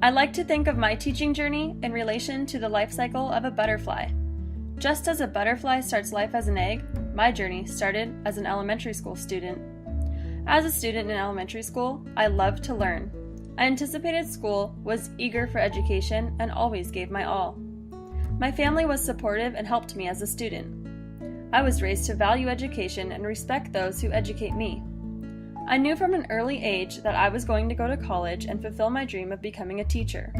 I like to think of my teaching journey in relation to the life cycle of a butterfly. Just as a butterfly starts life as an egg, my journey started as an elementary school student. As a student in elementary school, I loved to learn. I anticipated school, was eager for education, and always gave my all. My family was supportive and helped me as a student. I was raised to value education and respect those who educate me. I knew from an early age that I was going to go to college and fulfill my dream of becoming a teacher.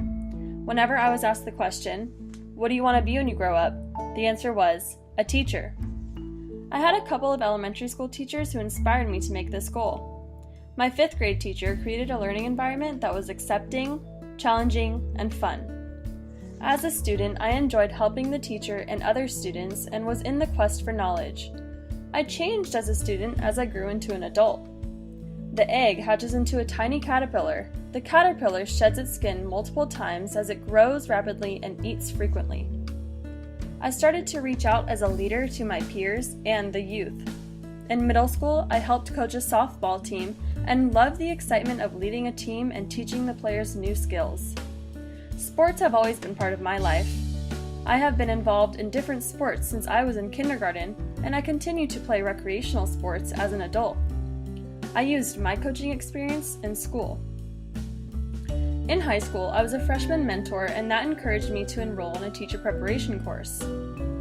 Whenever I was asked the question, "What do you want to be when you grow up?" the answer was, a teacher. I had a couple of elementary school teachers who inspired me to make this goal. My 5th grade teacher created a learning environment that was accepting, challenging, and fun. As a student, I enjoyed helping the teacher and other students and was in the quest for knowledge. I changed as a student as I grew into an adult. The egg hatches into a tiny caterpillar. The caterpillar sheds its skin multiple times as it grows rapidly and eats frequently. I started to reach out as a leader to my peers and the youth. In middle school, I helped coach a softball team and loved the excitement of leading a team and teaching the players new skills. Sports have always been part of my life. I have been involved in different sports since I was in kindergarten, and I continue to play recreational sports as an adult. I used my coaching experience in school. In high school, I was a freshman mentor, and that encouraged me to enroll in a teacher preparation course.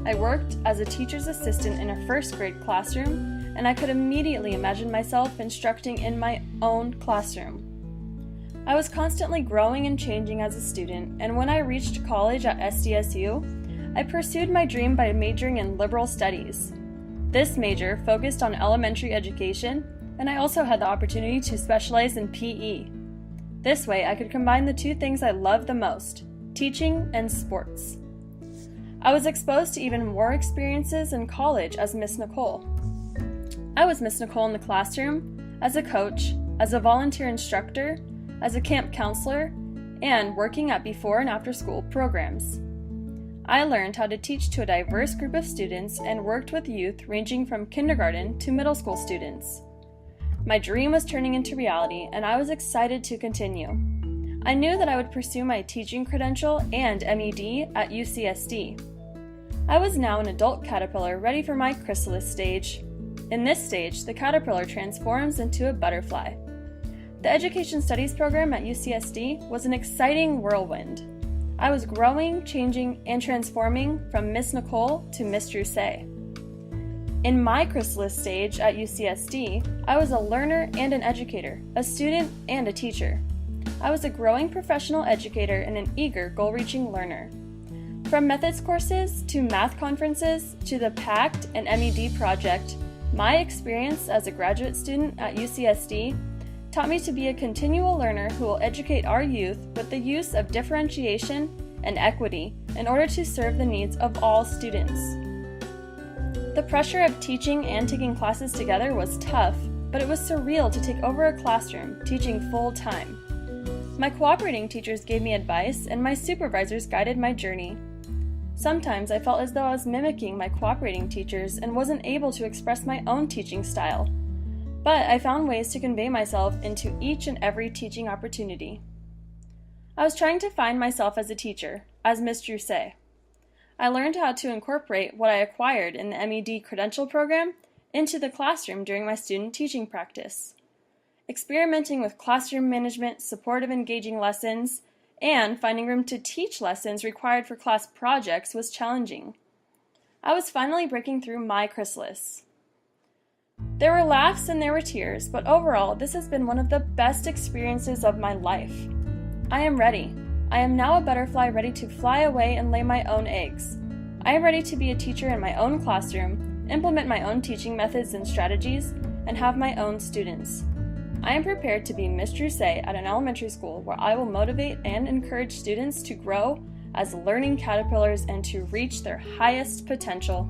I worked as a teacher's assistant in a 1st grade classroom, and I could immediately imagine myself instructing in my own classroom. I was constantly growing and changing as a student, and when I reached college at SDSU, I pursued my dream by majoring in liberal studies. This major focused on elementary education, and I also had the opportunity to specialize in PE. This way, I could combine the two things I love the most, teaching and sports. I was exposed to even more experiences in college as Miss Nicole. I was Miss Nicole in the classroom, as a coach, as a volunteer instructor, as a camp counselor, and working at before and after school programs. I learned how to teach to a diverse group of students and worked with youth ranging from kindergarten to middle school students. My dream was turning into reality, and I was excited to continue. I knew that I would pursue my teaching credential and M.Ed. at UCSD. I was now an adult caterpillar ready for my chrysalis stage. In this stage, the caterpillar transforms into a butterfly. The Education Studies program at UCSD was an exciting whirlwind. I was growing, changing, and transforming from Miss Nicole to Miss Drusay. In my chrysalis stage at UCSD, I was a learner and an educator, a student and a teacher. I was a growing professional educator and an eager, goal-reaching learner. From methods courses to math conferences to the PACT and M.Ed. project, my experience as a graduate student at UCSD taught me to be a continual learner who will educate our youth with the use of differentiation and equity in order to serve the needs of all students. The pressure of teaching and taking classes together was tough, but it was surreal to take over a classroom, teaching full-time. My cooperating teachers gave me advice, and my supervisors guided my journey. Sometimes I felt as though I was mimicking my cooperating teachers and wasn't able to express my own teaching style. But I found ways to convey myself into each and every teaching opportunity. I was trying to find myself as a teacher, as Miss Drusay. I learned how to incorporate what I acquired in the M.Ed. credential program into the classroom during my student teaching practice. Experimenting with classroom management, supportive engaging lessons, and finding room to teach lessons required for class projects was challenging. I was finally breaking through my chrysalis. There were laughs and there were tears, but overall, this has been one of the best experiences of my life. I am ready. I am now a butterfly ready to fly away and lay my own eggs. I am ready to be a teacher in my own classroom, implement my own teaching methods and strategies, and have my own students. I am prepared to be Miss Drusay at an elementary school where I will motivate and encourage students to grow as learning caterpillars and to reach their highest potential.